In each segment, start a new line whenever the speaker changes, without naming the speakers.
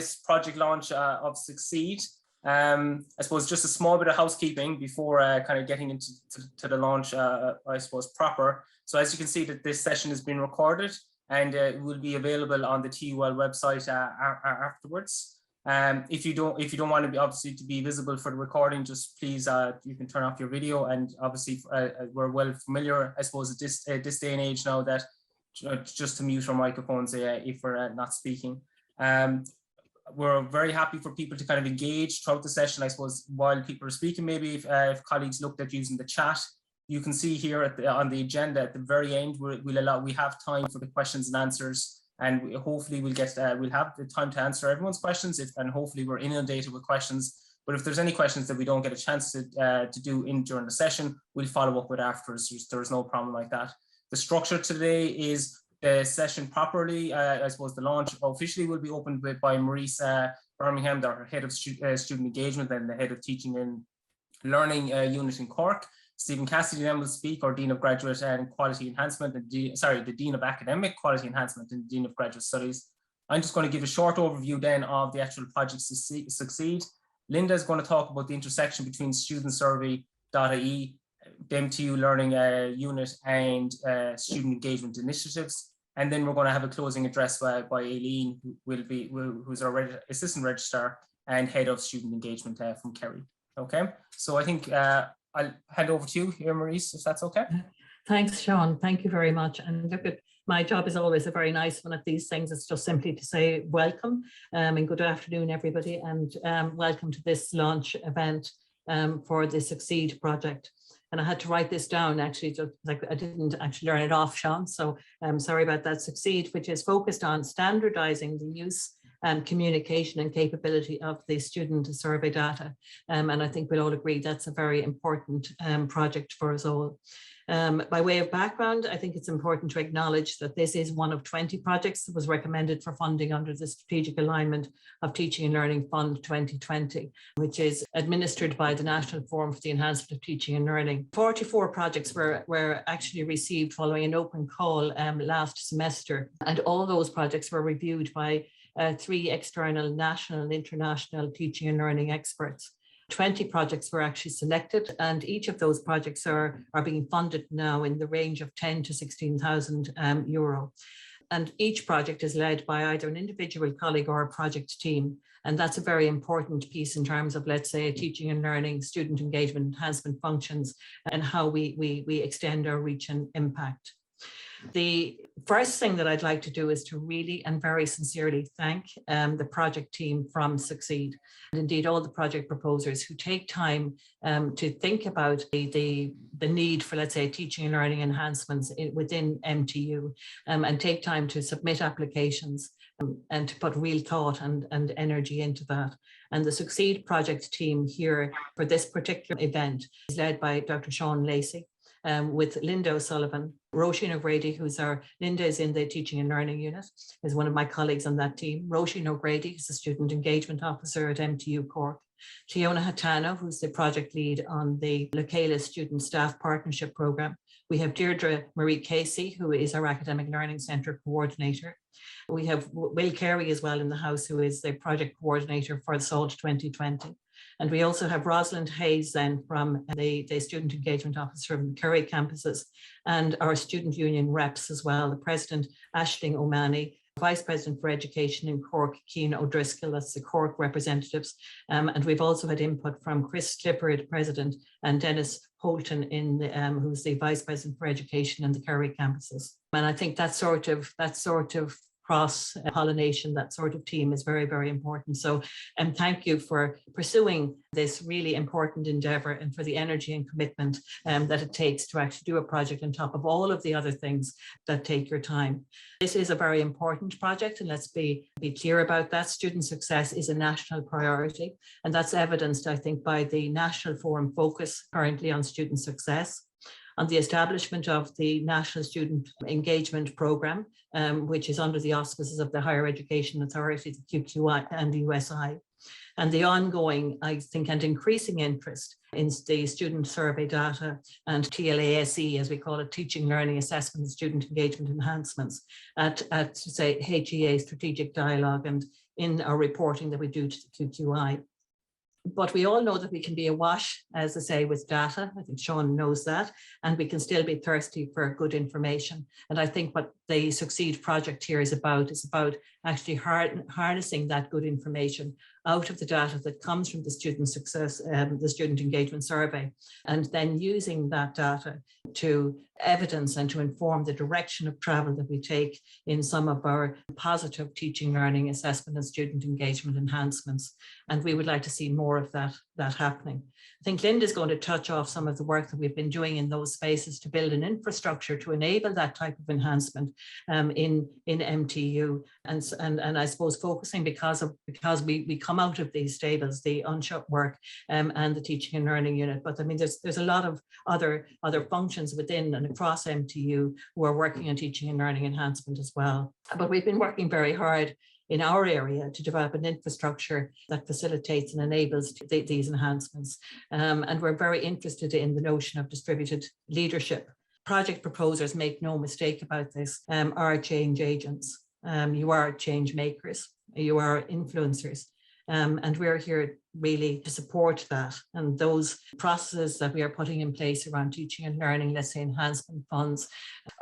this project launch of Succeed. I suppose just a small bit of housekeeping before kind of getting into the launch, I suppose, proper. So as you can see, that this session has been recorded and will be available on the TUL website afterwards. If you don't want to be obviously to be visible for the recording, just please you can turn off your video. And obviously we're well familiar, I suppose, at this day and age now, that just to mute our microphones if we're not speaking. We're very happy for people to kind of engage throughout the session. I suppose while people are speaking, maybe if colleagues looked at using the chat, you can see here on the agenda at the very end, we have time for the questions and answers, and hopefully we'll have the time to answer everyone's questions, and hopefully we're inundated with questions. But if there's any questions that we don't get a chance to do during the session, we'll follow up with afterwards. There's no problem like that. The structure today is the session properly. I suppose the launch officially will be opened by Maurice Birmingham, our head of student engagement and the head of teaching and learning unit in Cork. Stephen Cassidy then will speak, our Dean of Graduate and Quality Enhancement, and the Dean of Academic Quality Enhancement and Dean of Graduate Studies. I'm just going to give a short overview then of the actual project Succeed. Linda is going to talk about the intersection between studEntsurvEy.ie, the MTU Learning Unit, and student engagement initiatives. And then we're going to have a closing address by Aileen, who's our assistant registrar and head of student engagement from Kerry. Okay, so I think I'll hand over to you here, Maurice, if that's okay.
Thanks, Sean. Thank you very much. And look, my job is always a very nice one at these things. It's just simply to say welcome and good afternoon, everybody, and welcome to this launch event for the Succeed project. And I had to write this down, actually, just like I didn't actually learn it off, Sean. So I'm sorry about that. Succeed, which is focused on standardizing the use and communication and capability of the student survey data. And I think we'll all agree that's a very important project for us all. By way of background, I think it's important to acknowledge that this is one of 20 projects that was recommended for funding under the Strategic Alignment of Teaching and Learning Fund 2020, which is administered by the National Forum for the Enhancement of Teaching and Learning. 44 projects were actually received following an open call last semester, and all those projects were reviewed by 3 external national and international teaching and learning experts. 20 projects were actually selected, and each of those projects are being funded now in the range of 10 to 16,000 euro. And each project is led by either an individual colleague or a project team. And that's a very important piece in terms of, let's say, teaching and learning, student engagement enhancement functions, and how we extend our reach and impact. The first thing that I'd like to do is to really and very sincerely thank the project team from Succeed, and indeed all the project proposers who take time to think about the need for, let's say, teaching and learning enhancements within MTU, and take time to submit applications and to put real thought and energy into that. And the Succeed project team here for this particular event is led by Dr. Seán Lacey, with Linda O'Sullivan, Roisin O'Grady, Linda is in the Teaching and Learning Unit, is one of my colleagues on that team. Roisin O'Grady is the Student Engagement Officer at MTU Cork. Fiona Hatano, who's the project lead on the Locala Student Staff Partnership Programme. We have Deirdre Marie Casey, who is our Academic Learning Centre Coordinator. We have Will Carey as well in the house, who is the Project Coordinator for SALT 2020. And we also have Rosalind Hayes then from the Student Engagement Officer from the Kerry campuses, and our student union reps as well, the President Aisling O'Mahony, Vice President for Education in Cork, Cian O'Driscoll, that's the Cork representatives. And we've also had input from Chris Clifford, President, and Dennis Holton, who's the Vice President for Education in the Kerry campuses. And I think that sort of cross-pollination, that sort of team is very, very important. So thank you for pursuing this really important endeavour and for the energy and commitment that it takes to actually do a project on top of all of the other things that take your time. This is a very important project, and let's be clear about that. Student success is a national priority, and that's evidenced, I think, by the National Forum focus currently on student success, on the establishment of the National Student Engagement Programme, which is under the auspices of the Higher Education Authority, the QQI and the USI, and the ongoing, I think, and increasing interest in the student survey data and TLASE, as we call it, Teaching, Learning, Assessment and Student Engagement Enhancements at say, HEA Strategic Dialogue and in our reporting that we do to the QQI. But we all know that we can be awash, as I say, with data. I think Seán knows that, and we can still be thirsty for good information. And I think what the Succeed project here is about actually harnessing that good information out of the data that comes from the student success, the student engagement survey, and then using that data to evidence and to inform the direction of travel that we take in some of our positive teaching, learning, assessment and student engagement enhancements. And we would like to see more of that happening. I think Linda's going to touch off some of the work that we've been doing in those spaces to build an infrastructure to enable that type of enhancement in MTU, and I suppose focusing because we come out of these stables, the unshut work and the teaching and learning unit. But I mean, there's a lot of other functions within and across MTU who are working on teaching and learning enhancement as well. But we've been working very hard in our area to develop an infrastructure that facilitates and enables these enhancements. And we're very interested in the notion of distributed leadership. Project proposers, make no mistake about this, are change agents. You are change makers, you are influencers. And we're here really to support that. And those processes that we are putting in place around teaching and learning, let's say enhancement funds,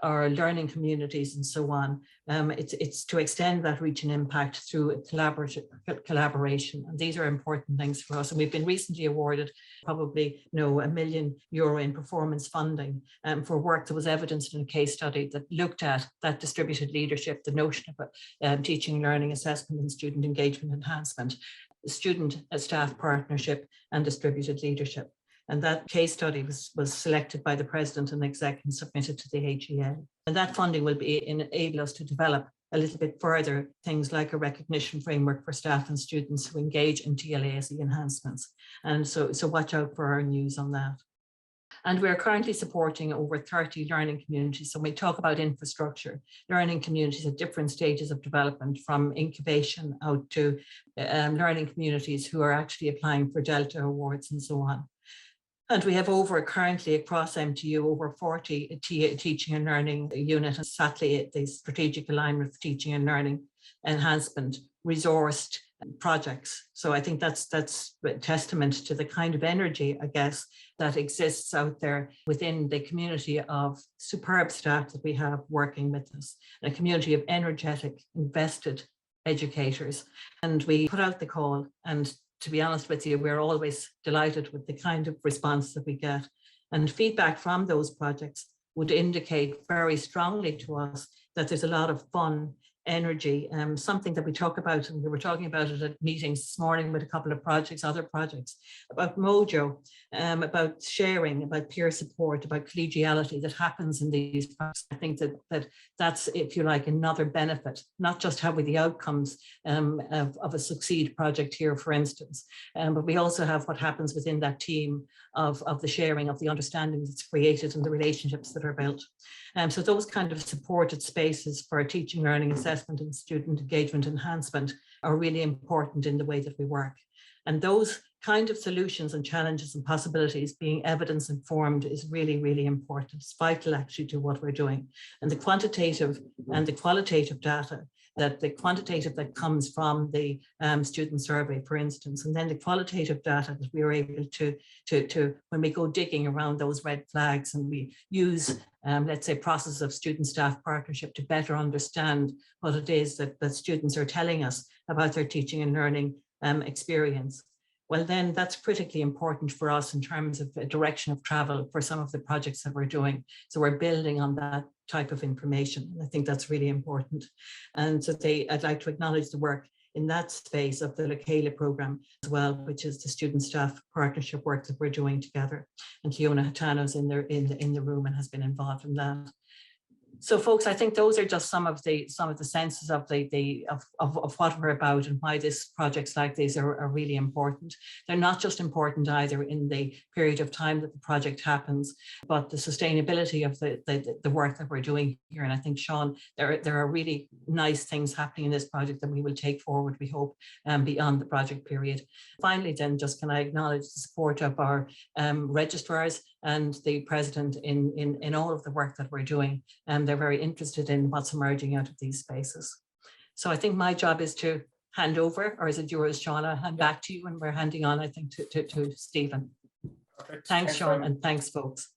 our learning communities and so on, it's to extend that reach and impact through collaboration. And these are important things for us. And we've been recently awarded probably €1 million in performance funding for work that was evidenced in a case study that looked at that distributed leadership, the notion of teaching, learning, assessment and student engagement enhancement, student staff partnership and distributed leadership. And that case study was selected by the president and exec and submitted to the HEA. And that funding will enable us to develop a little bit further things like a recognition framework for staff and students who engage in TLASE enhancements. And so watch out for our news on that. And we're currently supporting over 30 learning communities. So when we talk about infrastructure, learning communities at different stages of development, from incubation out to learning communities who are actually applying for Delta awards and so on. And we have currently across MTU over 40 teaching and learning unit, and sadly the strategic alignment for teaching and learning enhancement resourced projects. So I think that's a testament to the kind of energy, I guess, that exists out there within the community of superb staff that we have working with us, a community of energetic, invested educators. And we put out the call, and to be honest with you, we're always delighted with the kind of response that we get. And feedback from those projects would indicate very strongly to us that there's a lot of fun, energy, something that we talk about, and we were talking about it at meetings this morning with a couple of other projects, about mojo, about sharing, about peer support, about collegiality that happens in these projects. I think that's, if you like, another benefit, not just having the outcomes of a Succeed project here, for instance, but we also have what happens within that team of the sharing, of the understanding that's created and the relationships that are built. So those kind of supported spaces for teaching, learning, assessment and student engagement enhancement are really important in the way that we work. And those kind of solutions and challenges and possibilities being evidence informed is really, really important. It's vital actually to what we're doing. And the quantitative and the qualitative data, that the quantitative that comes from the student survey, for instance, and then the qualitative data that we are able to when we go digging around those red flags, and we use, let's say, process of student staff partnership to better understand what it is that students are telling us about their teaching and learning experience. Well, then that's critically important for us in terms of a direction of travel for some of the projects that we're doing. So we're building on that type of information. I think that's really important. And so I'd like to acknowledge the work in that space of the Lacala program as well, which is the student staff partnership work that we're doing together. And Fiona Hatano's in the room and has been involved in that. So, folks, I think those are just some of the senses of what we're about and why this projects like these are really important. They're not just important either in the period of time that the project happens, but the sustainability of the work that we're doing here. And I think, Seán, there are really nice things happening in this project that we will take forward, we hope, beyond the project period. Finally, then, just can I acknowledge the support of our registrars and the president in all of the work that we're doing. And they're very interested in what's emerging out of these spaces. So I think my job is to hand over, or is it yours, Sean? I'll hand back to you, and we're handing on, I think, to Stephen.
Perfect.
Thanks, Sean, and thanks, folks.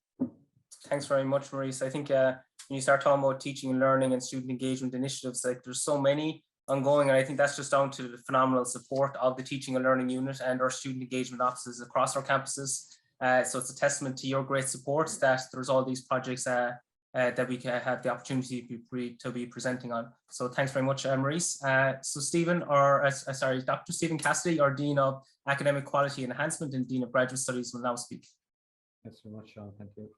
Thanks very much, Maurice. I think when you start talking about teaching and learning and student engagement initiatives, like there's so many ongoing, and I think that's just down to the phenomenal support of the teaching and learning unit and our student engagement offices across our campuses. So it's a testament to your great support that there's all these projects that we can have the opportunity to be presenting on. So thanks very much, Maurice. So Stephen, Dr. Stephen Cassidy, our Dean of Academic Quality Enhancement and Dean of Graduate Studies, will now speak.
Thanks very much, Sean. Thank you.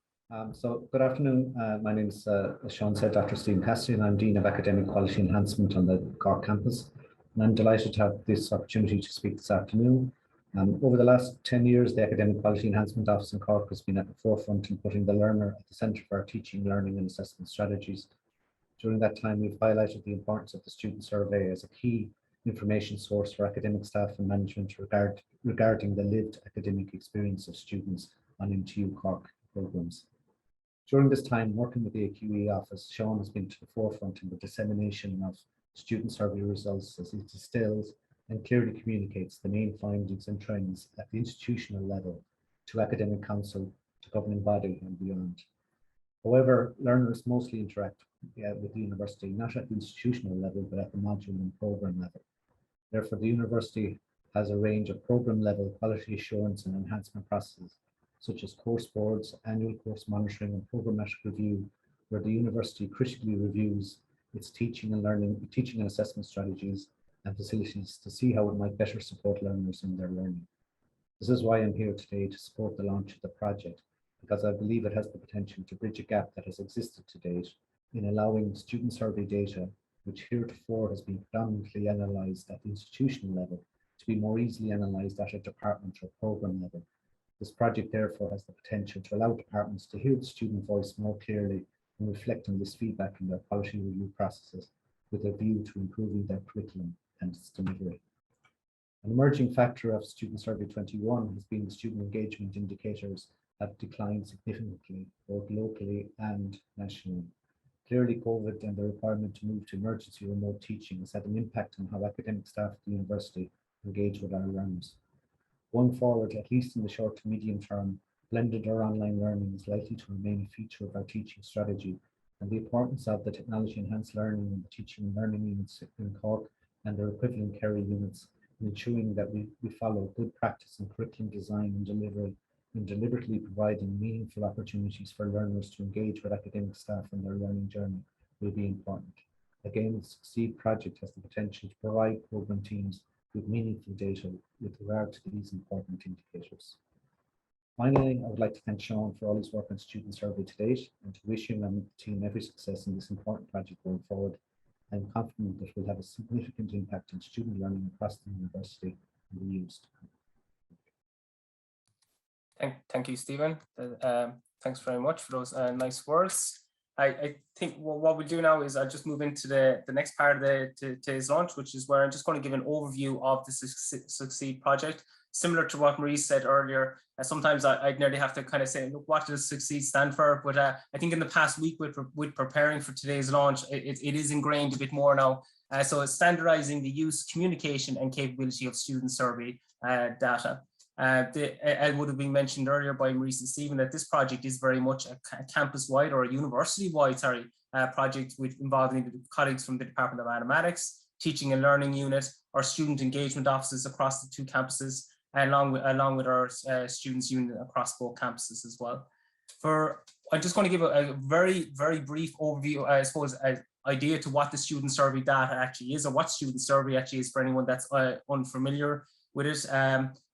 So good afternoon. My name is, as Sean said, Dr. Stephen Cassidy, and I'm Dean of Academic Quality Enhancement on the Cork campus. And I'm delighted to have this opportunity to speak this afternoon. Over the last 10 years, the Academic Quality Enhancement Office in Cork has been at the forefront in putting the learner at the centre of our teaching, learning and assessment strategies. During that time, we've highlighted the importance of the student survey as a key information source for academic staff and management regarding the lived academic experience of students on MTU Cork programmes. During this time, working with the AQE office, Sean has been to the forefront in the dissemination of student survey results as it distills and clearly communicates the main findings and trends at the institutional level to academic council, to governing body and beyond. However, learners mostly interact with the university, not at the institutional level, but at the module and programme level. Therefore, the university has a range of programme level quality assurance and enhancement processes, such as course boards, annual course monitoring and programmatic review, where the university critically reviews its teaching and assessment strategies and facilities to see how it might better support learners in their learning. This is why I'm here today to support the launch of the project, because I believe it has the potential to bridge a gap that has existed to date in allowing student survey data, which heretofore has been predominantly analysed at the institutional level, to be more easily analysed at a department or programme level. This project therefore has the potential to allow departments to hear the student voice more clearly and reflect on this feedback in their quality review processes with a view to improving their curriculum and its delivery. An emerging factor of Student Survey 21 has been the student engagement indicators have declined significantly, both locally and nationally. Clearly, COVID and the requirement to move to emergency remote teaching has had an impact on how academic staff at the university engage with our learners. Going forward, at least in the short to medium term, blended or online learning is likely to remain a feature of our teaching strategy, and the importance of the technology enhanced learning in the teaching and learning units in Cork and their equivalent Kerry units in ensuring that we follow good practice in curriculum design and delivery in deliberately providing meaningful opportunities for learners to engage with academic staff in their learning journey will be important. Again, the SUCCEED project has the potential to provide programme teams with meaningful data with regard to these important indicators. Finally, I would like to thank Sean for all his work on student survey to date and to wish him and the team every success in this important project going forward. I am confident that it will have a significant impact on student learning across the university in the years to come.
Thank you, Stephen. Thanks very much for those nice words. I think what we'll do now is I'll just move into the next part of today's launch, which is where I'm just going to give an overview of the SUCCEED project. Similar to what Maurice said earlier, sometimes I'd nearly have to kind of say, look, what does SUCCEED stand for? But I think in the past week with preparing for today's launch, it is ingrained a bit more now. So it's standardising the use, communication and capability of student survey data. It would have been mentioned earlier by Maurice and Stephen that this project is very much a campus-wide or a university-wide project involving colleagues from the Department of Mathematics, Teaching and Learning Unit, our student engagement offices across the two campuses, along with our students unit across both campuses as well. I'm just going to give a very, very brief overview, I suppose, idea to what the student survey data actually is, or what student survey actually is for anyone that's unfamiliar with it.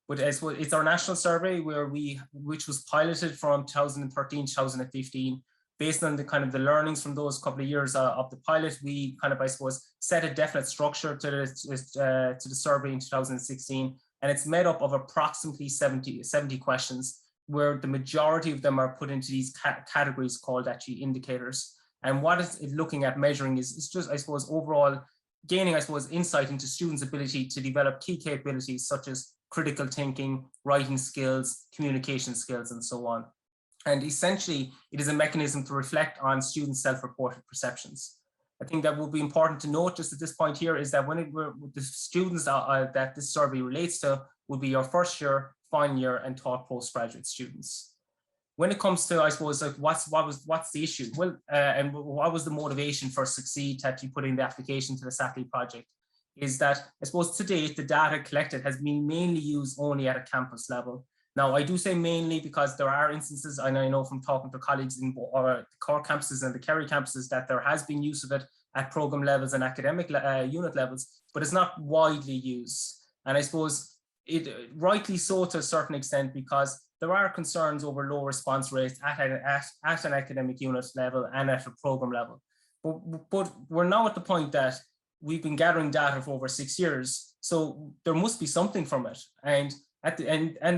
But it's our national survey which was piloted from 2013 to 2015. Based on the learnings from those couple of years of the pilot, we I suppose set a definite structure to the survey in 2016, and it's made up of approximately 70 questions, where the majority of them are put into these categories called actually indicators. And what it's looking at measuring is just, I suppose, overall gaining, I suppose, insight into students' ability to develop key capabilities such as critical thinking, writing skills, communication skills, and so on. And essentially, it is a mechanism to reflect on students' self-reported perceptions. I think that would be important to note just at this point here is that the students that this survey relates to will be your first year, final year, and taught postgraduate students. When it comes to, I suppose, like what's the issue? Well, and what was the motivation for Succeed to actually put in the application to the SATLI project? Is that, I suppose, to date, the data collected has been mainly used only at a campus level. Now, I do say mainly because there are instances, and I know from talking to colleagues in the Cork campuses and the Kerry campuses, that there has been use of it at program levels and academic unit levels, but it's not widely used. And I suppose it rightly so to a certain extent, because there are concerns over low response rates at an academic unit level and at a program level. But we're now at the point that we've been gathering data for over 6 years, so there must be something from it. And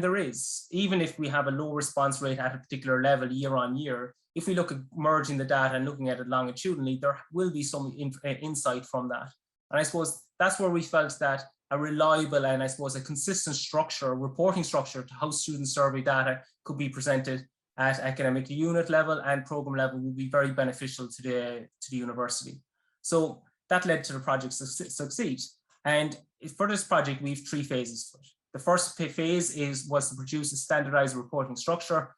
there is, even if we have a low response rate at a particular level year on year, if we look at merging the data and looking at it longitudinally, there will be some insight from that. And I suppose that's where we felt that a reliable and I suppose a consistent structure, reporting structure to how student survey data could be presented at academic unit level and program level would be very beneficial to the university. So that led to the project Succeed. And for this project, we have 3 phases for it. The first phase was to produce a standardized reporting structure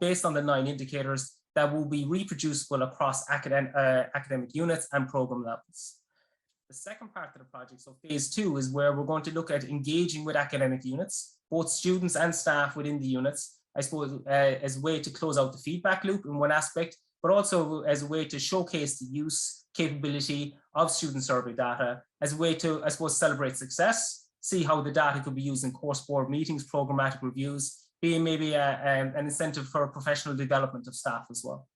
based on the 9 indicators that will be reproducible across academic units and program levels. The second part of the project, so phase 2, is where we're going to look at engaging with academic units, both students and staff within the units, I suppose, as a way to close out the feedback loop in one aspect, but also as a way to showcase the use capability of student survey data, as a way to, I suppose, celebrate success, see how the data could be used in course board meetings, programmatic reviews, being maybe an incentive for professional development of staff as well.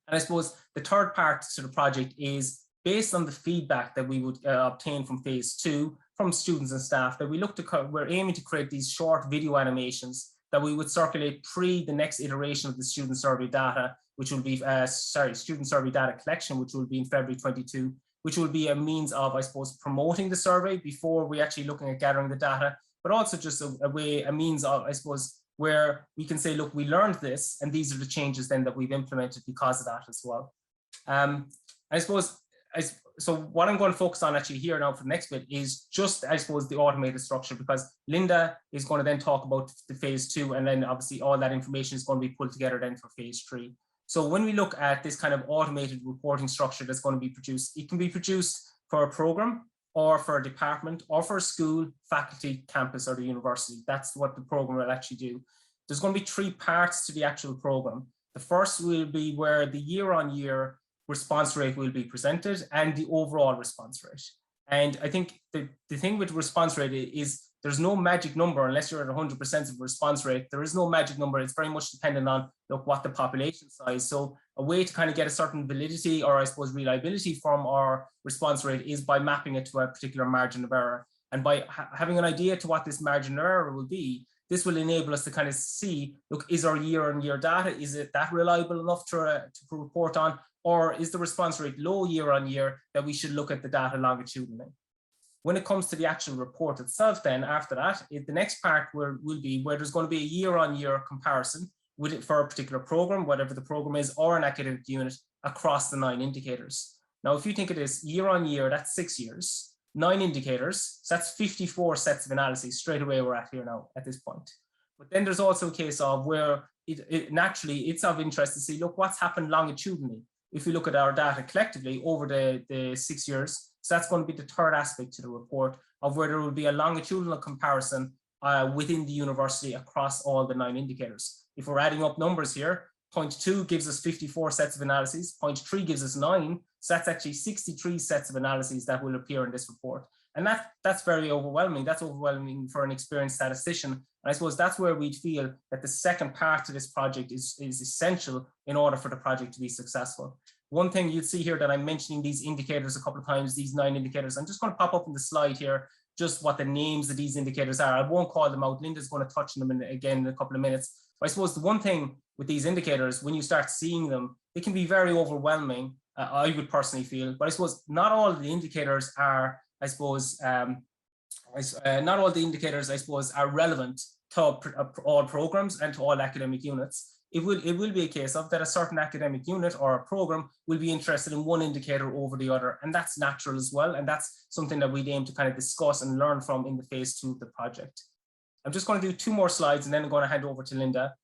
And I suppose the third part to the project is based on the feedback that we would obtain from phase 2 from students and staff, that we're aiming to create these short video animations that we would circulate pre the next iteration of the student survey data, which will be, student survey data collection, which will be in February 22, which will be a means of, I suppose, promoting the survey before we actually looking at gathering the data, but also just a means of, I suppose, where we can say, look, we learned this, and these are the changes then that we've implemented because of that as well. I suppose, so what I'm going to focus on actually here now for the next bit is just, I suppose, the automated structure, because Linda is going to then talk about the phase 2, and then obviously all that information is going to be pulled together then for phase 3. So when we look at this kind of automated reporting structure that's going to be produced, it can be produced for a program or for a department or for a school, faculty, campus, or the university. That's what the program will actually do. There's going to be 3 parts to the actual program. The first will be where the year-on-year response rate will be presented and the overall response rate. And I think the thing with response rate is there's no magic number unless you're at 100% of response rate. There is no magic number. It's very much dependent on what the population size. So a way to kind of get a certain validity or I suppose reliability from our response rate is by mapping it to a particular margin of error. And by having an idea to what this margin of error will be, this will enable us to kind of see, look, is our year-on-year data, is it that reliable enough to report on? Or is the response rate low year on year that we should look at the data longitudinally? When it comes to the actual report itself, then after that, the next part will be where there's going to be a year-on-year comparison with it for a particular program, whatever the program is, or an academic unit across the 9 indicators. Now, if you think of this year-on-year, that's 6 years, 9 indicators, so that's 54 sets of analyses straight away we're at here now at this point. But then there's also a case of where naturally it's of interest to see, look, what's happened longitudinally. If we look at our data collectively over the 6 years, so that's going to be the third aspect to the report of where there will be a longitudinal comparison within the university across all the 9 indicators. If we're adding up numbers here, 0.2 gives us 54 sets of analyses, 0.3 gives us 9, so that's actually 63 sets of analyses that will appear in this report. And that's very overwhelming. That's overwhelming for an experienced statistician. And I suppose that's where we'd feel that the second part of this project is essential in order for the project to be successful. One thing you'd see here that I'm mentioning these indicators a couple of times, these 9 indicators, I'm just going to pop up in the slide here, just what the names of these indicators are. I won't call them out. Linda's going to touch on them again in a couple of minutes. But I suppose the one thing with these indicators, when you start seeing them, they can be very overwhelming, I would personally feel. But I suppose not all the indicators are, I suppose, not all the indicators, I suppose, are relevant to all programs and to all academic units. it will be a case of that a certain academic unit or a program will be interested in one indicator over the other, and that's natural as well, and that's something that we'd aim to kind of discuss and learn from in the phase 2 of the project. I'm just going to do 2 more slides and then I'm going to hand over to Linda.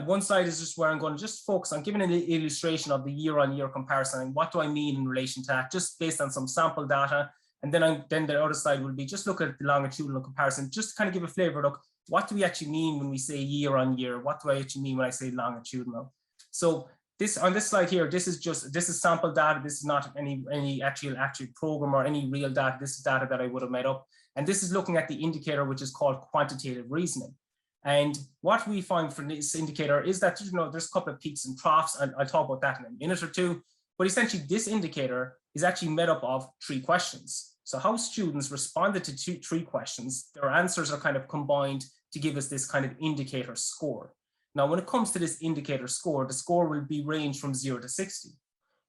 One slide is just where I'm going to just focus on giving an illustration of the year-on-year comparison and what do I mean in relation to that, just based on some sample data. And then the other slide will be just look at the longitudinal comparison, just to kind of give a flavor. Look, what do we actually mean when we say year-on-year? What do I actually mean when I say longitudinal? So this on this slide here, this is sample data. This is not any actual program or any real data. This is data that I would have made up. And this is looking at the indicator, which is called quantitative reasoning. And what we find from this indicator is that, you know, there's a couple of peaks and troughs, and I'll talk about that in a minute or two. But essentially, this indicator is actually made up of 3 questions. So how students responded to 3 questions, their answers are kind of combined to give us this kind of indicator score. Now, when it comes to this indicator score, the score will be range from 0 to 60.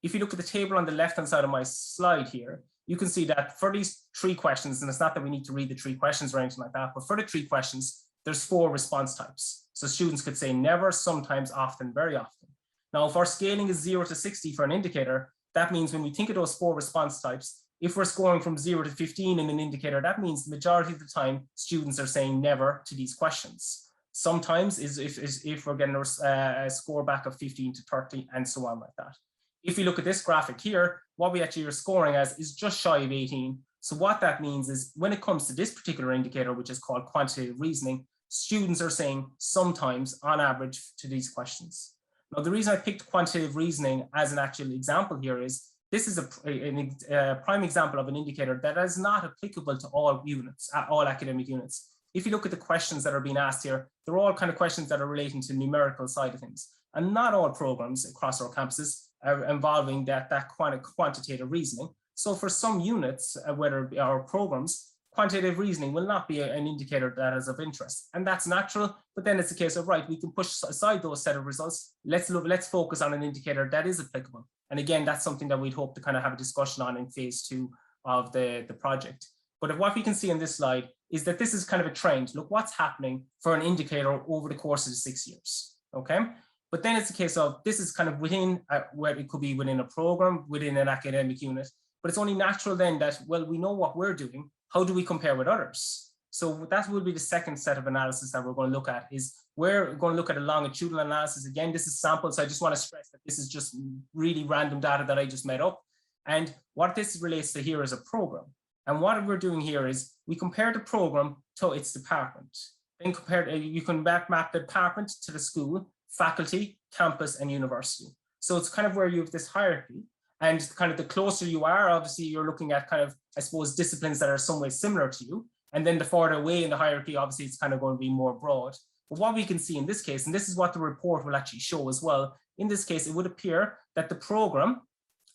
If you look at the table on the left-hand side of my slide here, you can see that for these 3 questions, and it's not that we need to read the 3 questions or anything like that, but for the 3 questions, there's 4 response types. So students could say never, sometimes, often, very often. Now, if our scaling is 0 to 60 for an indicator, that means when we think of those 4 response types, if we're scoring from 0 to 15 in an indicator, that means the majority of the time, students are saying never to these questions. Sometimes is if we're getting a score back of 15 to 30 and so on like that. If you look at this graphic here, what we actually are scoring as is just shy of 18. So what that means is when it comes to this particular indicator, which is called quantitative reasoning, students are saying sometimes on average to these questions. Now, the reason I picked quantitative reasoning as an actual example here is this is a prime example of an indicator that is not applicable to all units, all academic units. If you look at the questions that are being asked here, they're all kind of questions that are relating to numerical side of things. And not all programs across our campuses are involving that kind of quantitative reasoning. So for some units, whether our programs, quantitative reasoning will not be an indicator that is of interest. And that's natural, but then it's a case of, right, we can push aside those set of results. Let's focus on an indicator that is applicable. And again, that's something that we'd hope to kind of have a discussion on in phase 2 of the project. But what we can see in this slide is that this is kind of a trend. Look what's happening for an indicator over the course of the 6 years, okay? But then it's a case of, this is kind of within, where it could be within a program, within an academic unit, but it's only natural then that, well, we know what we're doing. How do we compare with others? So that will be the second set of analysis that we're going to look at, is we're going to look at a longitudinal analysis. Again, this is sample, so I just want to stress that this is just really random data that I just made up. And what this relates to here is a program. And what we're doing here is we compare the program to its department. Then you can map the department to the school, faculty, campus, and university. So it's kind of where you have this hierarchy. And kind of the closer you are, obviously, you're looking at kind of, I suppose, disciplines that are some way similar to you. And then the farther away in the hierarchy, obviously, it's kind of going to be more broad. But what we can see in this case, and this is what the report will actually show as well, in this case, it would appear that the program,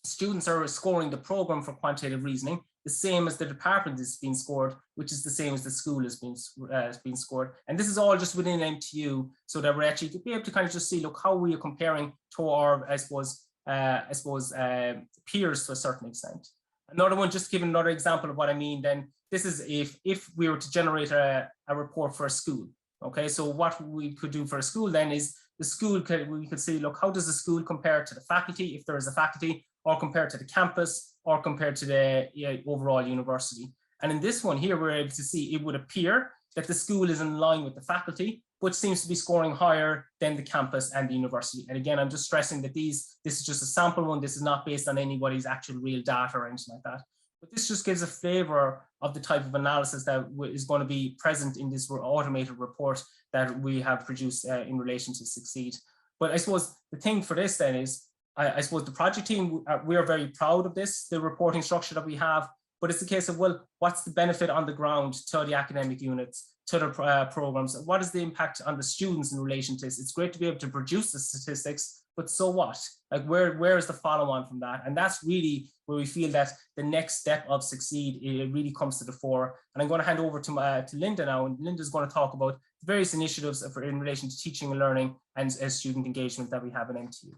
students are scoring the program for quantitative reasoning the same as the department is being scored, which is the same as the school is being scored. And this is all just within MTU, so that we're actually to be able to kind of just see, look, how we are comparing to our, I suppose, peers to a certain extent. Another one, just giving another example of what I mean, then this is if we were to generate a report for a school. Okay, so what we could do for a school then is the school, we could see, look, how does the school compare to the faculty, if there is a faculty, or compared to the campus, or compared to the overall university. And in this one here, we're able to see it would appear that the school is in line with the faculty, which seems to be scoring higher than the campus and the university. And again, I'm just stressing that this is just a sample one. This is not based on anybody's actual real data or anything like that. But this just gives a flavor of the type of analysis that is going to be present in this automated report that we have produced in relation to Succeed. But I suppose the thing for this then is, I suppose the project team, we are very proud of this, the reporting structure that we have, but it's a case of, well, what's the benefit on the ground to the academic units, to the programs? What is the impact on the students in relation to this? It's great to be able to produce the statistics, but so what? Like where is the follow on from that? And that's really where we feel that the next step of Succeed, it really comes to the fore. And I'm going to hand over to Linda now, and Linda's going to talk about various initiatives in relation to teaching and learning and student engagement that we have in MTU.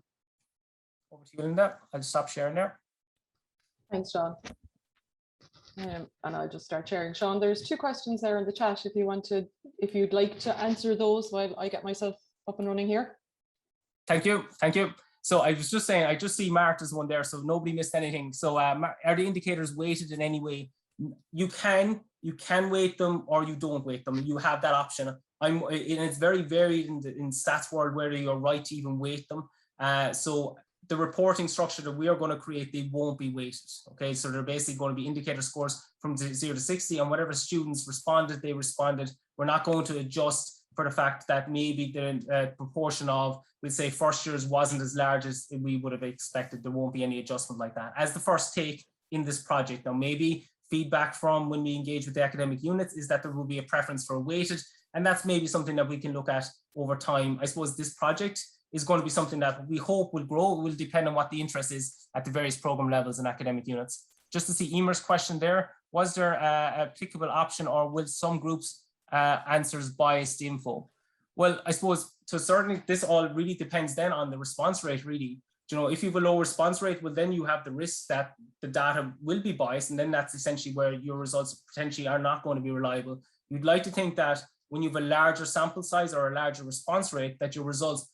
Over to you, Linda. I'll stop sharing there.
Thanks, Sean. And I'll just start sharing. Sean, there's 2 questions there in the chat if you'd like to answer those while I get myself up and running here.
Thank you. Thank you. So I was just saying, I just see marked as one there, so nobody missed anything. So are the indicators weighted in any way? You can weight them or you don't weight them. You have that option. And it's very varied in stats world whether you're right to even weight them. So the reporting structure that we are going to create, they won't be weighted. Okay, so they're basically going to be indicator scores from 0 to 60, and whatever students responded, they responded. We're not going to adjust for the fact that maybe the proportion of, we'd say, first years wasn't as large as we would have expected. There won't be any adjustment like that as the first take in this project. Now, maybe feedback from when we engage with the academic units is that there will be a preference for weighted, and that's maybe something that we can look at over time. I suppose this project is going to be something that we hope will grow. It will depend on what the interest is at the various program levels and academic units. Just to see Emer's question there, was there a applicable option, or will some groups answers biased info? Well, I suppose to certainly this all really depends then on the response rate, really. You know, if you have a low response rate, well, then you have the risk that the data will be biased, and then that's essentially where your results potentially are not going to be reliable. You'd like to think that when you have a larger sample size or a larger response rate, that your results,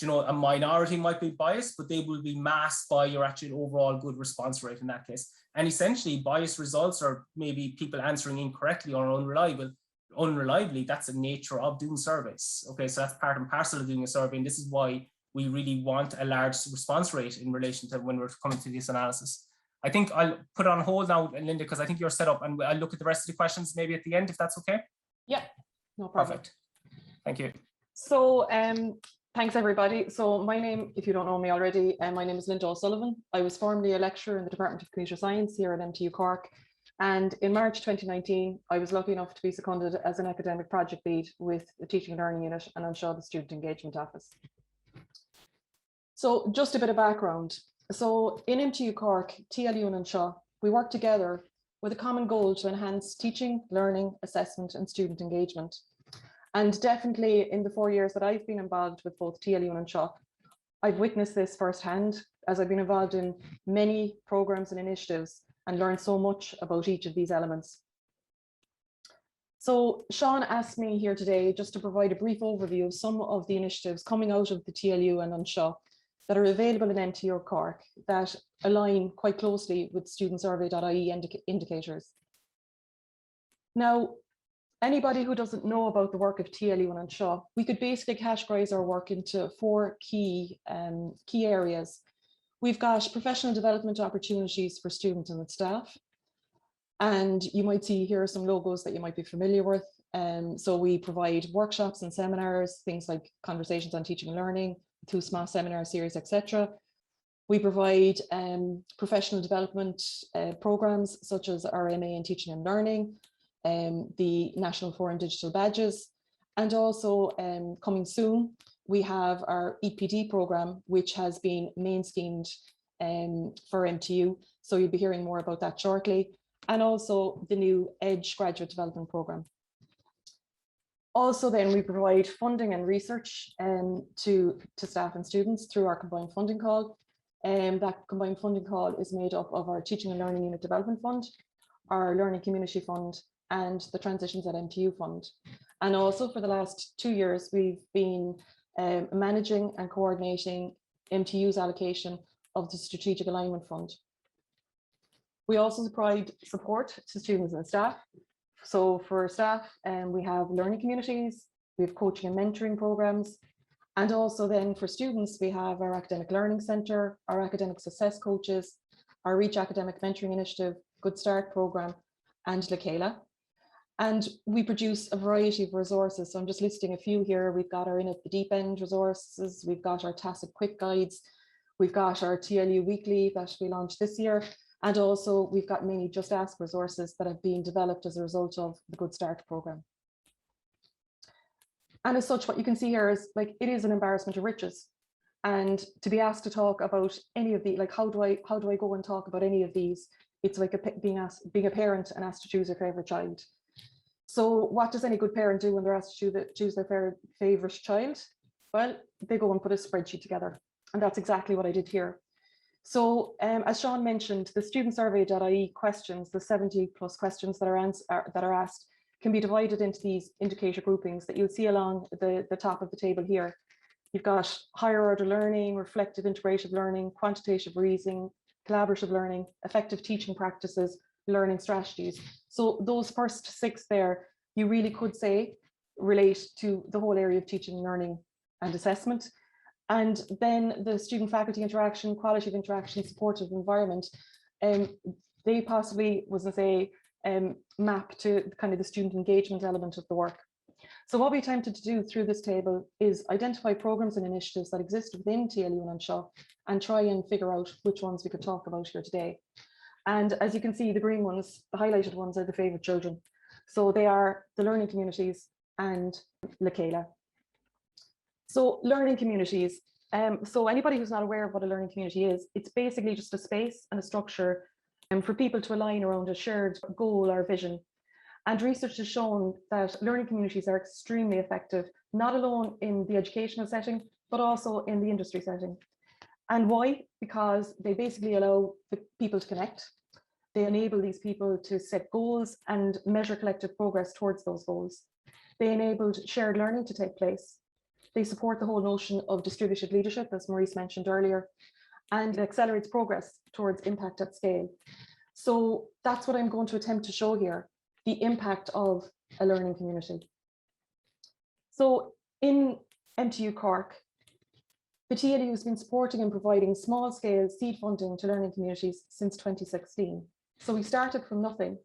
you know, a minority might be biased, but they will be masked by your actual overall good response rate in that case. And essentially biased results, or maybe people answering incorrectly or unreliably, that's the nature of doing surveys. Okay, so that's part and parcel of doing a survey, and this is why we really want a large response rate in relation to when we're coming to this analysis. I think I'll put it on hold now, Linda, because I think you're set up, and I'll look at the rest of the questions maybe at the end, if that's okay.
Yeah, no problem.
Perfect. Thank you.
So thanks everybody. So my name, if you don't know me already, my name is Linda O'Sullivan. I was formerly a lecturer in the Department of Computer Science here at MTU Cork. And in March 2019, I was lucky enough to be seconded as an academic project lead with the Teaching and Learning Unit and Anseo, the Student Engagement Office. So just a bit of background. So in MTU Cork, TLU and Anseo, we work together with a common goal to enhance teaching, learning, assessment and student engagement. And definitely in the 4 years that I've been involved with both TLU and Anseo, I've witnessed this firsthand as I've been involved in many programs and initiatives and learned so much about each of these elements. So Seán asked me here today just to provide a brief overview of some of the initiatives coming out of the TLU and Anseo that are available in MTU Cork that align quite closely with studEntsurvEy.ie indicators. Now, anybody who doesn't know about the work of TLU and Anseo, we could basically categorize our work into 4 key areas. We've got professional development opportunities for students and staff. And you might see here some logos that you might be familiar with. So we provide workshops and seminars, things like conversations on teaching and learning, 2 small seminar series, etc. We provide professional development programs such as our MA in Teaching and Learning, the National Forum Digital Badges, and also coming soon, we have our EPD program, which has been main-schemed for MTU. So you'll be hearing more about that shortly. And also the new EDGE graduate development program. Also then we provide funding and research to staff and students through our combined funding call. That combined funding call is made up of our Teaching and Learning Unit Development Fund, our Learning Community Fund, and the Transitions at MTU Fund. And also for the last 2 years, we've been managing and coordinating MTU's allocation of the Strategic Alignment Fund. We also provide support to students and staff. So for staff, we have learning communities, we have coaching and mentoring programs, and also then for students, we have our Academic Learning Centre, our Academic Success Coaches, our Reach Academic Mentoring Initiative, Good Start Programme, and Lakela. And we produce a variety of resources. So I'm just listing a few here. We've got our In at the Deep End resources, we've got our tacit quick guides, we've got our TLU Weekly that we launched this year, and also we've got many Just Ask resources that have been developed as a result of the Good Start programme. And as such, what you can see here is like, it is an embarrassment of riches. And to be asked to talk about any of the, like, how do I go and talk about any of these? It's like being a parent and asked to choose their favorite child. So what does any good parent do when they're asked to choose their favorite child? Well, they go and put a spreadsheet together. And that's exactly what I did here. So as Seán mentioned, the studEntsurvEy.ie questions, the 70+ questions that are asked, can be divided into these indicator groupings that you'll see along the top of the table here. You've got higher order learning, reflective integrative learning, quantitative reasoning, collaborative learning, effective teaching practices, learning strategies. So those first 6 there, you really could say relate to the whole area of teaching, learning and assessment. And then the student-faculty interaction, quality of interaction, supportive environment, they possibly, was to say, map to kind of the student engagement element of the work. So what we attempted to do through this table is identify programs and initiatives that exist within TLU and Anseo and try and figure out which ones we could talk about here today. And as you can see, the green ones, the highlighted ones, are the favourite children. So they are the learning communities and Lacayla. So learning communities. So anybody who's not aware of what a learning community is, it's basically just a space and a structure for people to align around a shared goal or vision. And research has shown that learning communities are extremely effective, not alone in the educational setting, but also in the industry setting. And why? Because they basically allow the people to connect. They enable these people to set goals and measure collective progress towards those goals. They enabled shared learning to take place. They support the whole notion of distributed leadership, as Maurice mentioned earlier, and it accelerates progress towards impact at scale. So that's what I'm going to attempt to show here, the impact of a learning community. So in MTU Cork, the TLU has been supporting and providing small-scale seed funding to learning communities since 2016. So we started from nothing.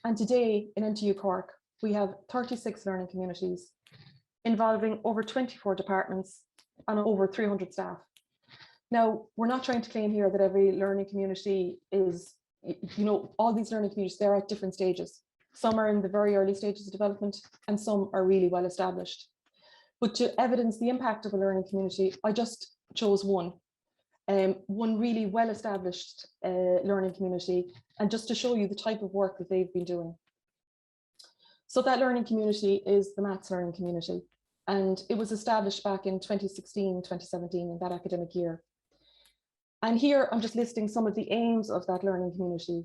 And today in MTU Cork, we have 36 learning communities involving over 24 departments and over 300 staff. Now, we're not trying to claim here that every learning community is, all these learning communities, they're at different stages. Some are in the very early stages of development and some are really well established. But to evidence the impact of a learning community, I just chose one really well established learning community, and just to show you the type of work that they've been doing. So that learning community is the Maths Learning Community, and it was established back in 2016, 2017, in that academic year. And here I'm just listing some of the aims of that learning community.